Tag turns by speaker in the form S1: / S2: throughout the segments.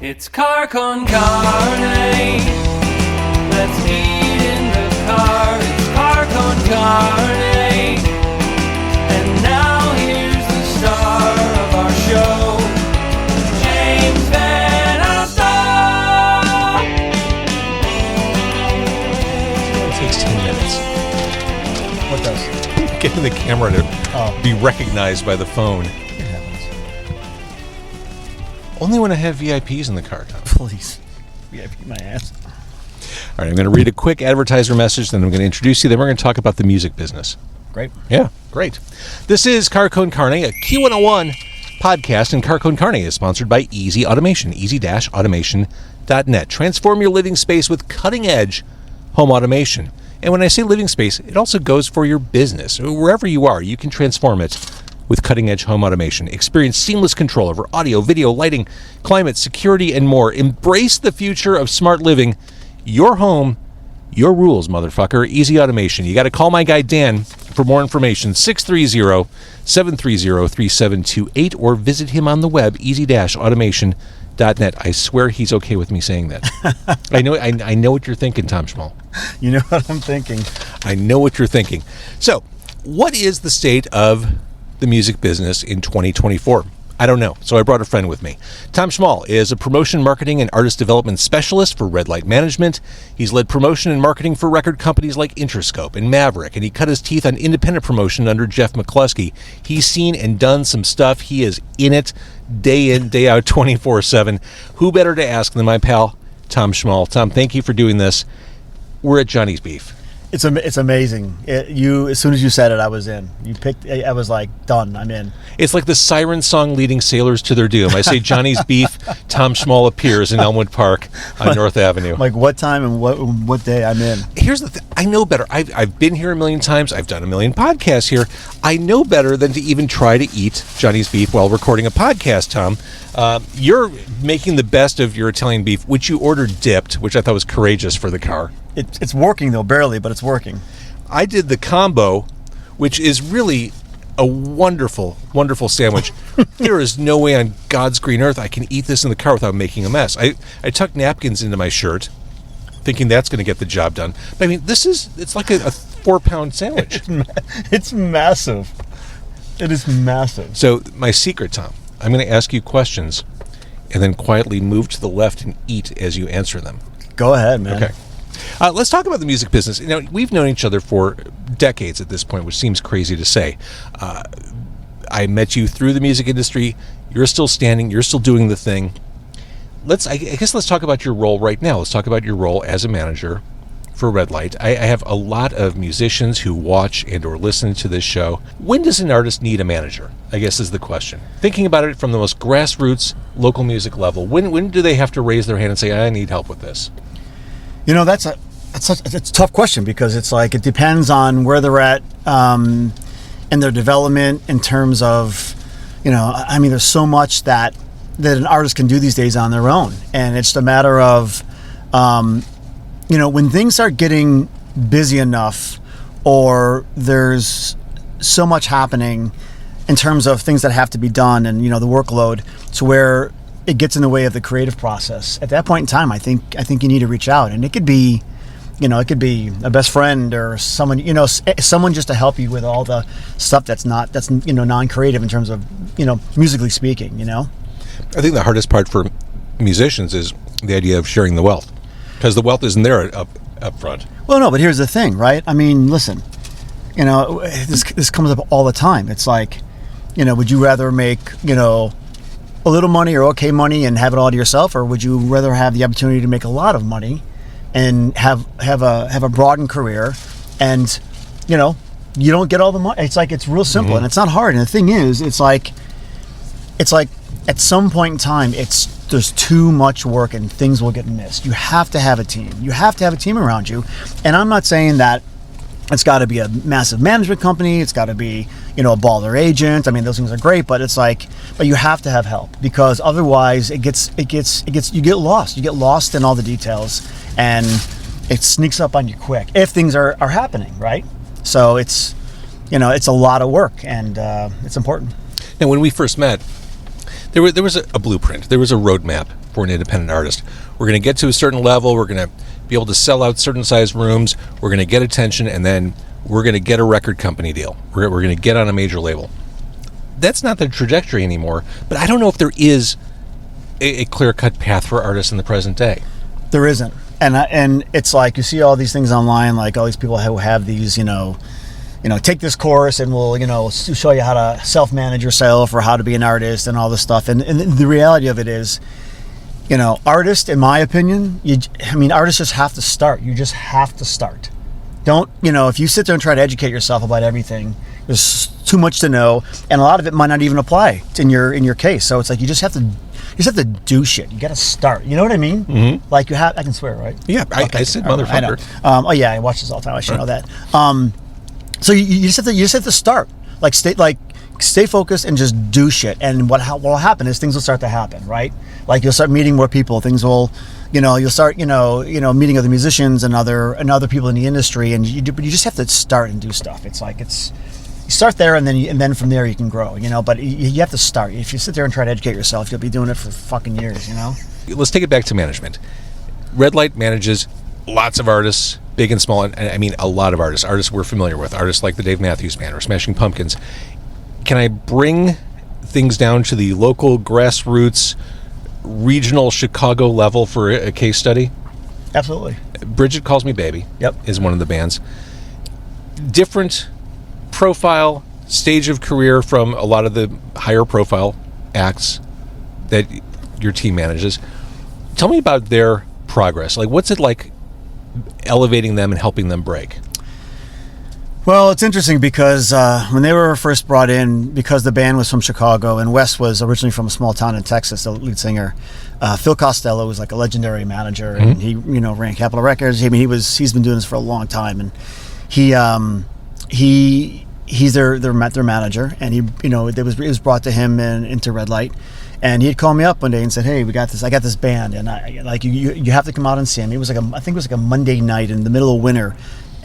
S1: It's car con carne. Let's eat in the car. It's car con carne. And now here's the star of our show, James Van Alstyne.
S2: It takes 10 minutes.
S3: What does?
S2: Getting the camera to be recognized by the phone.
S3: It happens.
S2: Only when I have VIPs in the car, Tom.
S3: Please. VIP my ass.
S2: All right, I'm going to read a quick advertiser message, then I'm going to introduce you, then we're going to talk about the music business.
S3: Great.
S2: Yeah, great. This is Car Con Carne, a Q101 podcast, and Car Con Carne is sponsored by Easy Automation, easy-automation.net. Transform your living space with cutting-edge home automation. And when I say living space, it also goes for your business. Wherever you are, you can transform it with cutting-edge home automation. Experience seamless control over audio, video, lighting, climate, security, and more. Embrace the future of smart living. Your home, your rules, motherfucker. Easy Automation. You got to call my guy Dan for more information, 630-730-3728, or visit him on the web, easy-automation.net. I swear he's okay with me saying that. I know what you're thinking, Tom Schmall.
S3: You know what I'm thinking.
S2: I know what you're thinking. So, what is the state of the music business in 2024? I don't know, so I brought a friend with me. Tom Schmall is a promotion, marketing, and artist development specialist for Red Light Management. He's led promotion and marketing for record companies like Interscope and Maverick, and he cut his teeth on independent promotion under Jeff McClusky. He's seen and done some stuff. He is in it day in, day out, 24/7. Who better to ask than my pal, Tom Schmall? Tom, thank you for doing this. We're at Johnny's Beef.
S3: It's amazing. As soon as you said it, I was in. I was like, done. I'm in.
S2: It's like the siren song leading sailors to their doom. I say Johnny's Beef, Tom Schmall appears in Elmwood Park on North Avenue.
S3: Like what time and what day? I'm in.
S2: Here's the thing. I know better. I've been here a million times. I've done a million podcasts here. I know better than to even try to eat Johnny's Beef while recording a podcast, Tom. You're making the best of your Italian beef, which you ordered dipped, which I thought was courageous for the car.
S3: It's working, though, barely, but it's working.
S2: I did the combo, which is really a wonderful, wonderful sandwich. There is no way on God's green earth I can eat this in the car without making a mess. I tucked napkins into my shirt, thinking that's going to get the job done. But I mean, it's like a 4-pound sandwich.
S3: It's massive. It is massive.
S2: So my secret, Tom, I'm going to ask you questions and then quietly move to the left and eat as you answer them.
S3: Go ahead, man.
S2: Okay. Let's talk about the music business. You know, we've known each other for decades at this point, which seems crazy to say. I met you through the music industry. You're still standing. You're still doing the thing. I guess let's talk about your role right now. Let's talk about your role as a manager for Red Light. I have a lot of musicians who watch and or listen to this show. When does an artist need a manager? I guess is the question. Thinking about it from the most grassroots local music level, when do they have to raise their hand and say, I need help with this?
S3: You know, it's a tough question because it's like it depends on where they're at in their development in terms of, I mean, there's so much that an artist can do these days on their own. And it's a matter of, when things start getting busy enough or there's so much happening in terms of things that have to be done and, the workload to where it gets in the way of the creative process. At that point in time, I think you need to reach out, and it could be, a best friend or someone, someone just to help you with all the stuff that's non-creative in terms of, musically speaking, I
S2: think the hardest part for musicians is the idea of sharing the wealth, because the wealth isn't there up front.
S3: Well, no, but here's the thing, right? I mean, listen, this comes up all the time. It's like, would you rather make, a little money or okay money and have it all to yourself, or would you rather have the opportunity to make a lot of money and have a broadened career and you don't get all the money? It's like, it's real simple. And it's not hard. And the thing is, it's like at some point in time there's too much work and things will get missed. You have to have a team. You have to have a team around you. And I'm not saying that it's got to be a massive management company. It's got to be, a baller agent. I mean, those things are great, but it's like, but you have to have help because otherwise you get lost. You get lost in all the details and it sneaks up on you quick if things are happening, right? So it's a lot of work and it's important.
S2: Now, when we first met, There was a blueprint. There was a roadmap for an independent artist. We're going to get to a certain level. We're going to be able to sell out certain size rooms. We're going to get attention, and then we're going to get a record company deal. We're going to get on a major label. That's not the trajectory anymore, but I don't know if there is a clear-cut path for artists in the present day.
S3: There isn't. And it's like you see all these things online, like all these people who have these, take this course and we'll, show you how to self-manage yourself or how to be an artist and all this stuff. And the reality of it is, artists, in my opinion, artists just have to start. You just have to start. Don't, if you sit there and try to educate yourself about everything, there's too much to know, and a lot of it might not even apply in your case. So it's like you just have to do shit. You got to start. You know what I mean? Mm-hmm. Like I can swear, right?
S2: Yeah, okay. I said motherfucker.
S3: I know. I watch this all the time. I should know that. So you just have to start. Stay focused and just do shit. And what will happen is things will start to happen, right? Like you'll start meeting more people. Things will, you'll start, meeting other musicians and other people in the industry. But you just have to start and do stuff. It's like you start there and then from there you can grow, But you have to start. If you sit there and try to educate yourself, you'll be doing it for fucking years,
S2: Let's take it back to management. Red Light manages lots of artists, big and small. I mean, a lot of artists we're familiar with, artists like the Dave Matthews Band or Smashing Pumpkins. Can I bring things down to the local grassroots, regional Chicago level for a case study?
S3: Absolutely.
S2: Bridget Calls Me Baby.
S3: Yep.
S2: Is one of the bands. Different profile, stage of career from a lot of the higher profile acts that your team manages. Tell me about their progress. Like, what's it like elevating them and helping them break?
S3: Well, it's interesting because when they were first brought in, because the band was from Chicago and Wes was originally from a small town in Texas, the lead singer, Phil Costello was like a legendary manager, and he ran Capitol Records. I mean, he's been doing this for a long time, and he's their manager, and it was brought to him into Red Light. And he had called me up one day and said, "Hey, I got this band, and you have to come out and see him." I think it was like a Monday night in the middle of winter,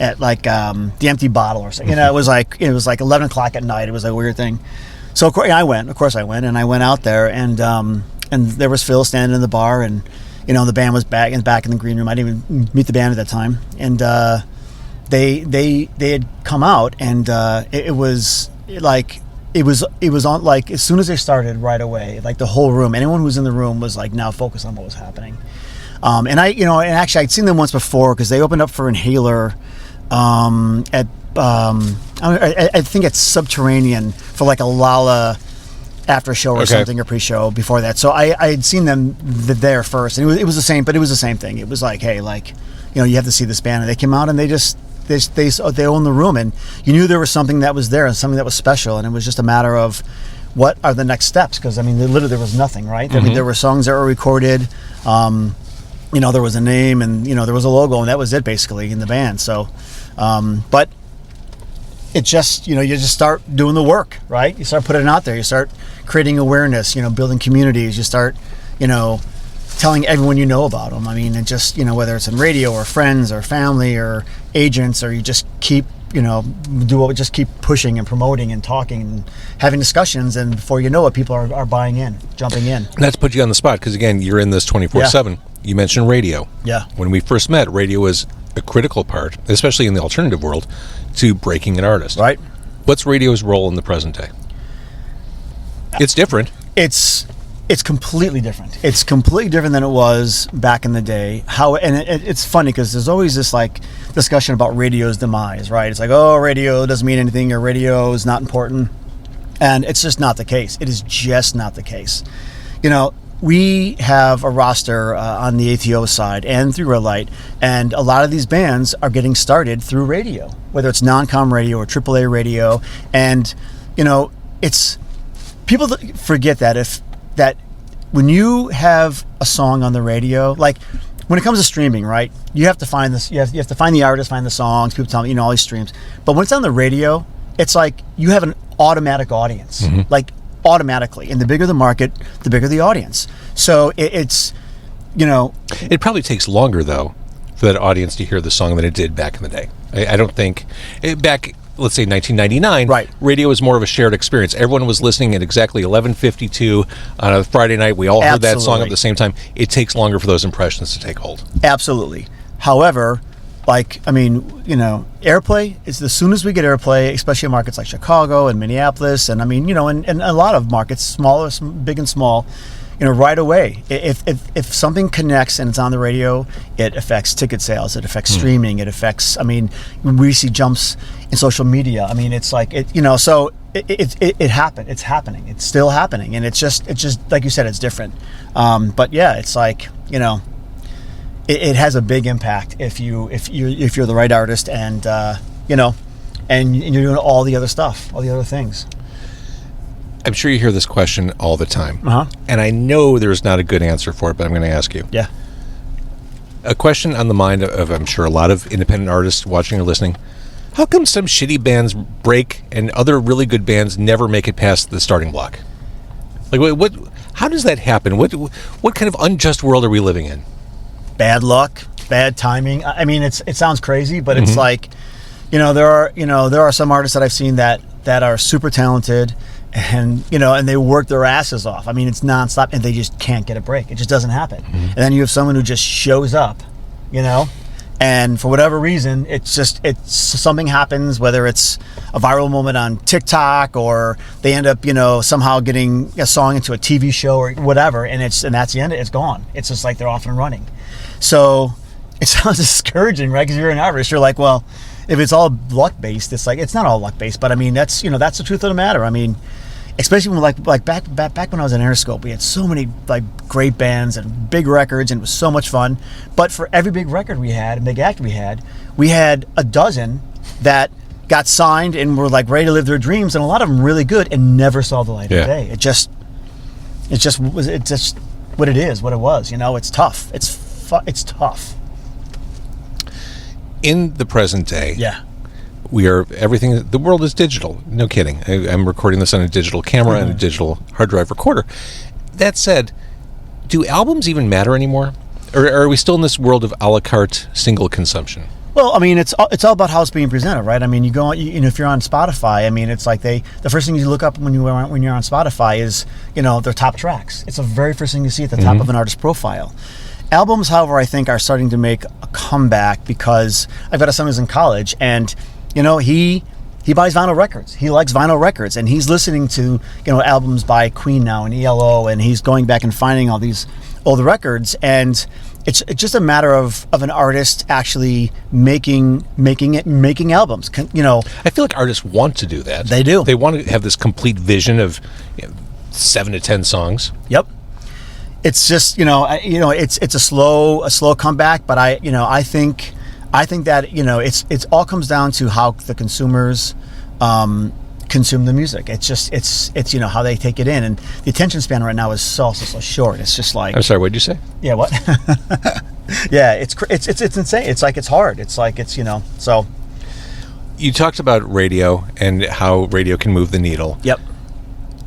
S3: at like the Empty Bottle or something. It was like 11 o'clock at night. It was a weird thing. So of course I went, and I went out there, and there was Phil standing in the bar, and the band was back in the green room. I didn't even meet the band at that time, and they had come out, and it was on, like, as soon as they started, right away, like the whole room, anyone who was in the room was like now focused on what was happening. And actually I'd seen them once before because they opened up for Inhaler I think it's Subterranean for like a Lala after show or something, or pre-show before that. So I had seen them there first, and it was the same, but it was the same thing. It was like, hey, you have to see this band, and they came out and they owned the room, and you knew there was something that was there and something that was special, and it was just a matter of what are the next steps, because there was nothing, right? Mm-hmm. I mean, there were songs that were recorded, there was a name, and there was a logo, and that was it basically in the band. So but it just you just start doing the work, right? You start putting it out there, you start creating awareness, building communities, you start telling everyone about them. I mean, and just whether it's in radio or friends or family or agents, or you just keep just keep pushing and promoting and talking and having discussions, and before you know it, people are buying in, jumping in.
S2: Not to put you on the spot, because again, you're in this 24/7. Yeah. You mentioned radio.
S3: Yeah.
S2: When we first met, radio was a critical part, especially in the alternative world, to breaking an artist.
S3: Right.
S2: What's radio's role in the present day? It's different.
S3: It's completely different. It's completely different than it was back in the day. It's funny because there's always this like discussion about radio's demise, right? It's like, oh, radio doesn't mean anything, or radio is not important, and it's just not the case. It is just not the case. We have a roster on the ATO side and through Red Light, and a lot of these bands are getting started through radio, whether it's non-com radio or AAA radio, and it's people forget that when you have a song on the radio, like when it comes to streaming, right? You have to find this. You have to find the artist, find the songs. People tell me, all these streams. But when it's on the radio, it's like you have an automatic audience, like automatically. And the bigger the market, the bigger the audience. So it's.
S2: It probably takes longer though for that audience to hear the song than it did back in the day. I don't think back let's say 1999,
S3: Right.
S2: radio was more of a shared experience. Everyone was listening at exactly 11:52 on a Friday night. We all heard that song at
S3: Absolutely.
S2: the same time. It takes longer for those impressions to take hold.
S3: Absolutely. However, airplay is as soon as we get airplay, especially in markets like Chicago and Minneapolis, and and a lot of markets, smaller, big and small, right away. If something connects and it's on the radio, it affects ticket sales, it affects streaming, it affects. We see jumps in social media. It's like so it happened. It's happening. It's still happening, and it's just like you said, it's different. But yeah, it's like It has a big impact if you're the right artist and and you're doing all the other stuff, all the other things.
S2: I'm sure you hear this question all the time,
S3: Uh-huh.
S2: and I know there's not a good answer for it, but I'm going to ask you.
S3: Yeah.
S2: A question on the mind of, I'm sure, a lot of independent artists watching or listening. How come some shitty bands break and other really good bands never make it past the starting block? Like, what? How does that happen? What kind of unjust world are we living in?
S3: Bad luck, bad timing. It sounds crazy, but it's like, there are some artists that I've seen that are super talented, and they work their asses off. It's nonstop, and they just can't get a break. It just doesn't happen. And then you have someone who just shows up, and for whatever reason, it's something happens, whether it's a viral moment on TikTok or they end up, somehow getting a song into a TV show or whatever, and that's the end. It's gone. It's just like they're off and running. So it sounds discouraging, right? Because you're an artist, you're like, well, if it's all luck based, it's like it's not all luck based, but that's that's the truth of the matter. Especially when like back when I was in Interscope, we had so many great bands and big records, and it was so much fun. But for every big record we had, and big act we had a dozen that got signed and were ready to live their dreams, and a lot of them really good and never saw the light of day. It just what it is, what it was. It's tough. It's tough.
S2: In the present day,
S3: Yeah.
S2: the world is digital. No kidding. I'm recording this on a digital camera and a digital hard drive recorder. That said, do albums even matter anymore? Or are we still in this world of a la carte single consumption?
S3: Well, it's all about how it's being presented, right? You go, if you're on Spotify, it's like the first thing you look up when you're on Spotify is, their top tracks. It's the very first thing you see at the top of an artist's profile. Albums, however, I think are starting to make a comeback because I've got a son who's in college, and he buys vinyl records. He likes vinyl records, and he's listening to albums by Queen now and ELO, and he's going back and finding all these old records, and it's just a matter of an artist actually making albums.
S2: I feel like artists want to do that.
S3: They do.
S2: They want to have this complete vision of 7 to 10 songs.
S3: Yep. It's just it's a slow comeback, but I think that it all comes down to how the consumers consume the music. It's how they take it in, and the attention span right now is so short. It's just like,
S2: I'm sorry, what did you say?
S3: Yeah, what? Yeah, it's insane. It's like it's hard. It's like so.
S2: You talked about radio and how radio can move the needle.
S3: Yep.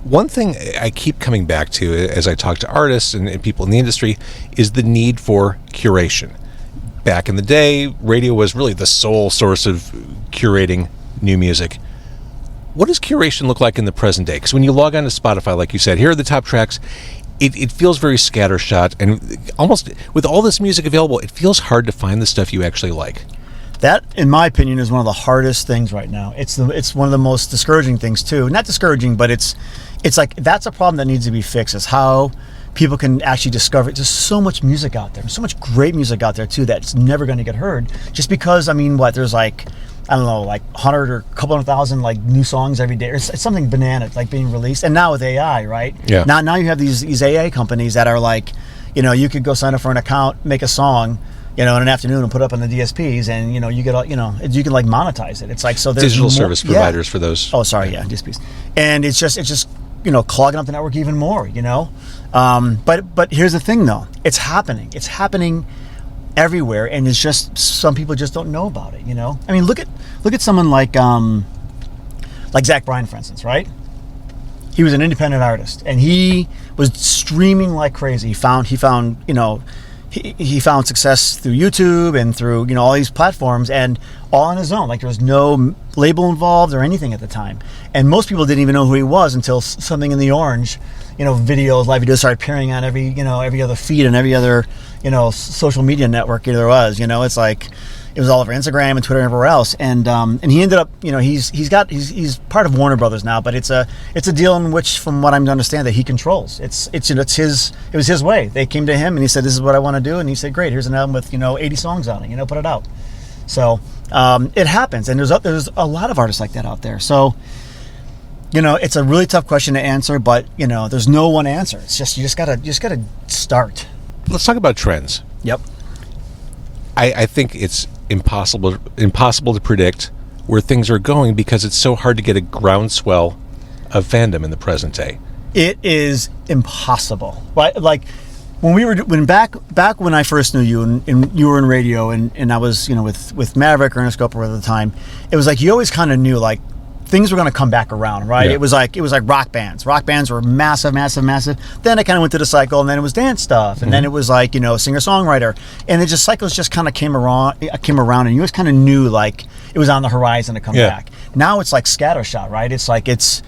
S2: One thing I keep coming back to as I talk to artists and people in the industry is the need for curation. Back in the day, radio was really the sole source of curating new music. What does curation look like in the present day? Because when you log on to Spotify, like you said, here are the top tracks. It feels very scattershot, and almost with all this music available, it feels hard to find the stuff you actually like.
S3: That, in my opinion, is one of the hardest things right now. It's one of the most discouraging things too. Not discouraging, but it's like that's a problem that needs to be fixed. Is how people can actually discover. There's so much music out there, so much great music out there too that's never going to get heard. Just because there's like 100 or a couple 100,000 new songs every day. It's something banana being released. And now with AI, right?
S2: Yeah.
S3: Now you have these AI companies that are you could go sign up for an account, make a song, in an afternoon and put up on the DSPs, and you get you can monetize it. It's like, so there's
S2: Digital
S3: more,
S2: service providers for those.
S3: Oh, sorry, yeah, DSPs. And it's just clogging up the network even more. But here's the thing though, it's happening everywhere, and it's just some people just don't know about it. Look at someone like Zach Bryan, for instance, right? He was an independent artist, and he was streaming like crazy. He found he found success through YouTube and through, you know, all these platforms, and all on his own. Like, there was no label involved or anything at the time. And most people didn't even know who he was until Something in the Orange, you know, videos, live videos started appearing on every other feed and every other, you know, social media network there was. You know, it's like, it was all over Instagram and Twitter and everywhere else. And he ended up, you know, he's part of Warner Brothers now, but it's a deal in which, from what I'm to understand, that he controls. It was his way. They came to him and he said, "This is what I want to do," and he said, "Great, here's an album with, you know, 80 songs on it. You know, put it out." So it happens, and there's a lot of artists like that out there. So, you know, it's a really tough question to answer, but, you know, there's no one answer. It's just you just gotta start.
S2: Let's talk about trends.
S3: Yep.
S2: I think it's impossible to predict where things are going because it's so hard to get a groundswell of fandom in the present day.
S3: It is impossible. Like back when I first knew you, and you were in radio, and I was, you know, with Maverick or Interscope at the time, it was like you always kind of knew, like, things were going to come back around, right?
S2: Yeah.
S3: It was like rock bands. Rock bands were massive. Then it kind of went to the cycle, and then it was dance stuff, and then it was like, you know, singer-songwriter, and cycles just kind of came around, and you always kind of knew, like, it was on the horizon to come back. Now it's like scattershot, right? It's like it's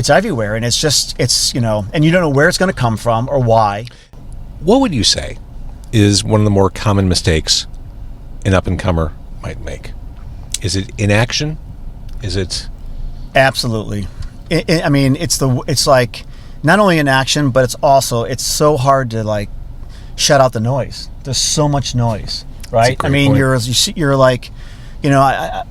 S3: everywhere, and it's you know, and you don't know where it's going to come from or why.
S2: What would you say is one of the more common mistakes an up-and-comer might make? Is it inaction? Is it...
S3: Absolutely. I mean, it's like not only inaction, but it's so hard to, like, shut out the noise. There's so much noise, right? I mean,
S2: point.
S3: you're like, you know, I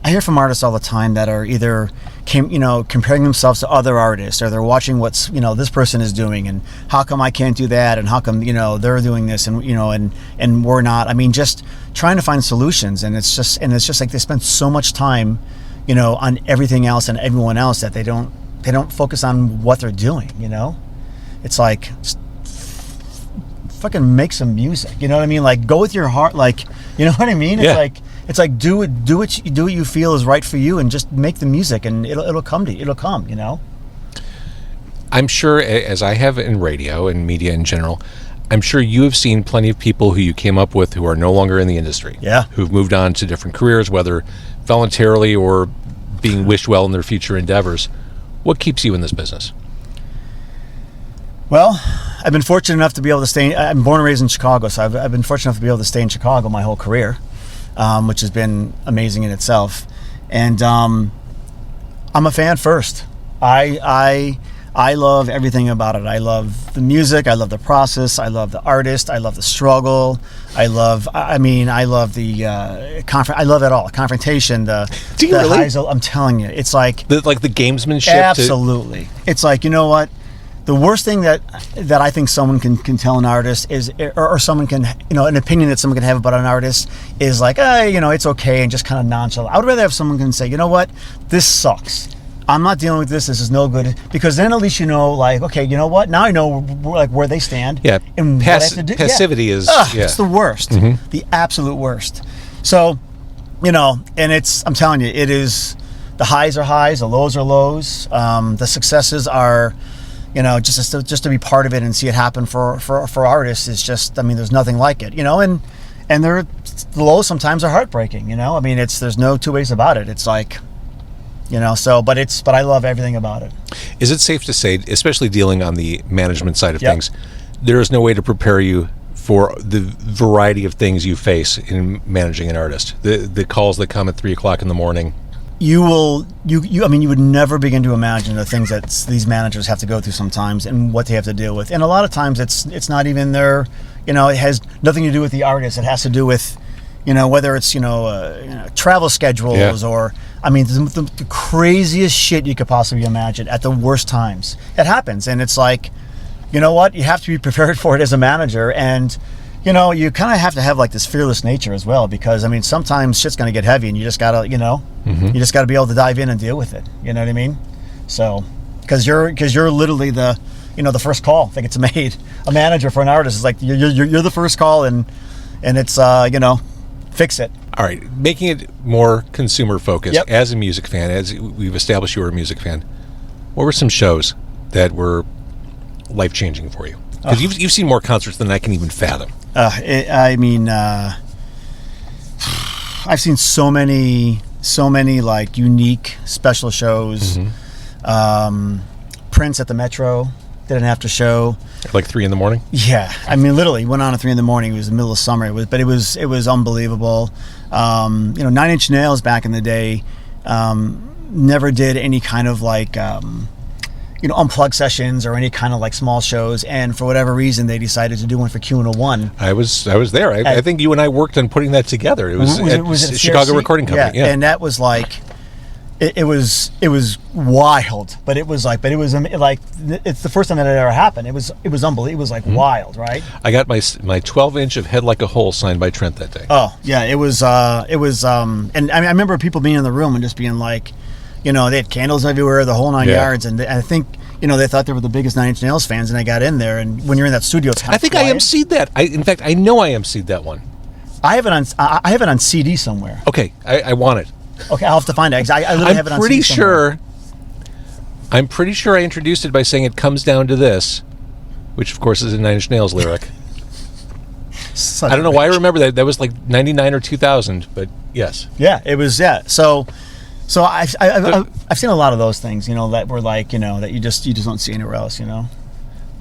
S3: hear from artists all the time that are either comparing themselves to other artists, or they're watching what's, you know, this person is doing, and how come I can't do that, and how come, you know, they're doing this, and, you know, and we're not. I mean, just trying to find solutions, and it's just like they spend so much time, you know, on everything else and everyone else, that they don't focus on what they're doing. You know, it's like, just fucking make some music. You know what I mean? Like, go with your heart. Like, you know what I mean?
S2: Yeah.
S3: It's like do what you feel is right for you, and just make the music, and it'll come to you. It'll come. You know.
S2: I'm sure, as I have in radio and media in general, I'm sure you have seen plenty of people who you came up with who are no longer in the industry.
S3: Yeah.
S2: Who've moved on to different careers, whether voluntarily or being wished well in their future endeavors. What keeps you in this business?
S3: Well, I've been fortunate enough to be able to stay. I'm born and raised in Chicago, so I've been fortunate enough to be able to stay in Chicago my whole career, which has been amazing in itself. And I'm a fan first. I love everything about it. I love the music. I love the process. I love the artist. I love the struggle. I love the I love it all. Confrontation. Do you really? Highs, I'm telling you, it's like
S2: the gamesmanship.
S3: Absolutely. It's like, you know what? The worst thing that I think someone can tell an artist is, or someone can, you know, an opinion that someone can have about an artist is like, you know, it's okay, and just kind of nonchalant. I would rather have someone can say, you know what, this sucks. I'm not dealing with this. This is no good. Because then at least you know, like, okay, you know what? Now I know, like, where they stand.
S2: Yeah.
S3: And what I have to do.
S2: Passivity is.
S3: It's the worst. Mm-hmm. The absolute worst. So, you know, and I'm telling you, it is. The highs are highs. The lows are lows. The successes are, you know, just to be part of it and see it happen for artists is just. I mean, there's nothing like it. You know, and the lows sometimes are heartbreaking. You know, I mean, there's no two ways about it. It's like. You know, but I love everything about it.
S2: Is it safe to say, especially dealing on the management side of things, there is no way to prepare you for the variety of things you face in managing an artist? The calls that come at 3:00 in the morning.
S3: You would never begin to imagine the things that these managers have to go through sometimes, and what they have to deal with. And a lot of times it's not even their, you know, it has nothing to do with the artist. It has to do with, you know, whether it's, travel schedules or, I mean, the craziest shit you could possibly imagine at the worst times. It happens, and it's like, you know what? You have to be prepared for it as a manager, and, you know, you kind of have to have, like, this fearless nature as well, because, I mean, sometimes shit's going to get heavy, and you just got to, you know, you just got to be able to dive in and deal with it. You know what I mean? So, because you're literally the first call that gets made. A manager for an artist is like, you're the first call, and it's, fix it.
S2: All right, making it more consumer focused. As a music fan, as we've established you were a music fan, what were some shows that were life changing for you? Because you've seen more concerts than I can even fathom.
S3: I've seen so many like unique special shows. Prince at the Metro did an after show.
S2: Like 3 a.m?
S3: Yeah, I mean, literally went on at 3 a.m. It was the middle of summer. It was unbelievable. 9 Inch Nails back in the day never did any kind of like unplugged sessions or any kind of like small shows, and for whatever reason they decided to do one for Q101. I was there. I think you and I worked on putting that together. It was at Chicago Recording Company. Yeah, and that was like. It was wild, but it was like it's the first time that it ever happened. It was unbelievable. It was like wild, right? I got my 12-inch of Head Like a Hole signed by Trent that day. Oh yeah, it was and I mean, I remember people being in the room and just being like, they had candles everywhere, the whole 9 yards, and I think they thought they were the biggest 9 Inch Nails fans, and I got in there, and when you're in that studio, it's kind of quiet. I emceed that. In fact, I know I emceed that one. I have it on CD somewhere. Okay, I want it. Okay, I'll have to find it. I literally have it on CD somewhere. I'm pretty sure I introduced it by saying it comes down to this, which of course is a 9 Inch Nails lyric. I don't know why I remember that. That was like 99 or 2000, but yes. Yeah, it was. Yeah, so I've seen a lot of those things, that were like, that you just don't see anywhere else,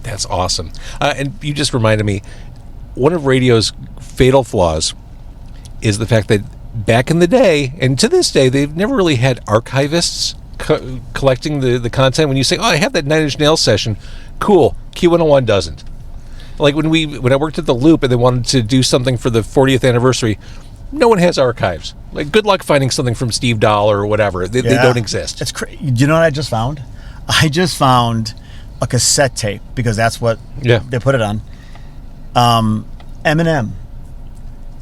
S3: That's awesome. And you just reminded me, one of radio's fatal flaws is the fact that back in the day, and to this day, they've never really had archivists collecting the content. When you say, "Oh, I have that 9 Inch Nails session," cool. Q101 doesn't. Like when I worked at the Loop and they wanted to do something for the 40th anniversary, no one has archives. Like, good luck finding something from Steve Dahl or whatever. They don't exist. It's crazy. Do you know what I just found? I just found a cassette tape, because that's what they put it on. Eminem.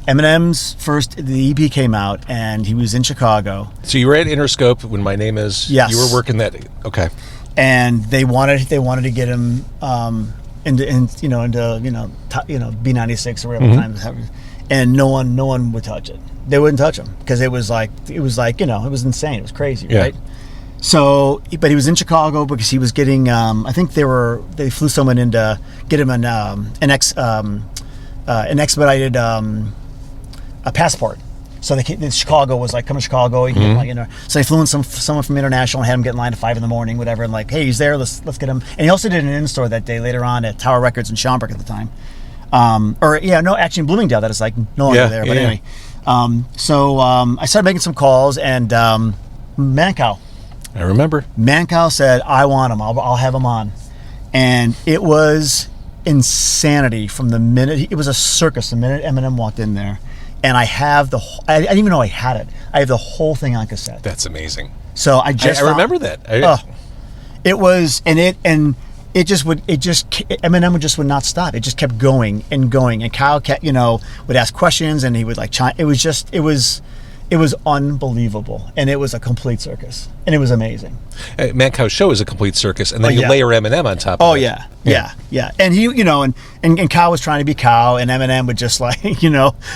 S3: Eminem's the EP came out, and he was in Chicago. So you were at Interscope when My Name Is. Yes. You were working that. Okay. And they wanted to get him into B96 or whatever time, and no one would touch it. They wouldn't touch him because it was insane. It was crazy, right? So, but he was in Chicago because he was getting. I think they flew someone in to get him an expedited. A passport. So Chicago was like, come to Chicago. You can get, So they flew in someone from International and had him get in line at 5 a.m, whatever. And like, hey, he's there. Let's get him. And he also did an in-store that day later on at Tower Records in Schaumburg at the time. Actually in Bloomingdale. That is like no longer there. But anyway, so I started making some calls, and Mancow. I remember. Mancow said, "I want him. I'll have him on," and it was insanity from the minute it was a circus. The minute Eminem walked in there. And I have I didn't even know I had it. I have the whole thing on cassette. That's amazing. So I remember that. It was, Eminem would not stop. It just kept going and going. And Kyle kept, would ask questions, and he would like chime. It was unbelievable. And it was a complete circus. And it was amazing. Mancow's show is a complete circus. And then you layer Eminem on top of it. Yeah. And he, and Kyle was trying to be Kyle, and Eminem would just like,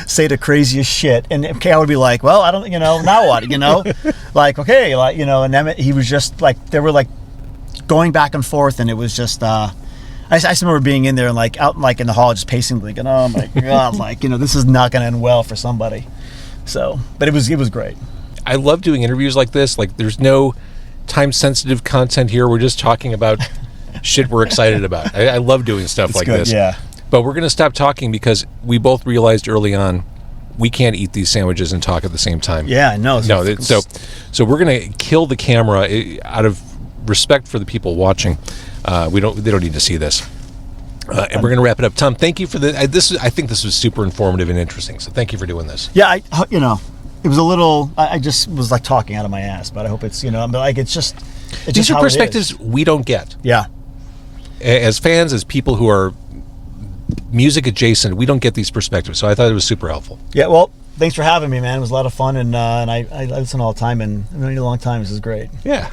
S3: say the craziest shit. And Kyle would be like, well, I don't, now what, like, okay, like, and he was just like, they were like going back and forth, and it was just, I just remember being in there and like out like in the hall just pacing, thinking, oh my God, like, this is not going to end well for somebody. So, but it was great. I love doing interviews like this. Like, there's no time-sensitive content here. We're just talking about shit we're excited about. I love doing stuff like this. Yeah. But we're going to stop talking because we both realized early on we can't eat these sandwiches and talk at the same time. Yeah, no. So we're going to kill the camera out of respect for the people watching. They don't need to see this. And we're going to wrap it up. Tom, thank you for I think this was super informative and interesting. So thank you for doing this. Yeah, it was a little. I just was like talking out of my ass, but I hope it's but like it's just. These are perspectives we don't get. Yeah. As fans, as people who are music adjacent, we don't get these perspectives. So I thought it was super helpful. Yeah. Well, thanks for having me, man. It was a lot of fun, and I listen all the time, and I've known you a long time. This is great. Yeah.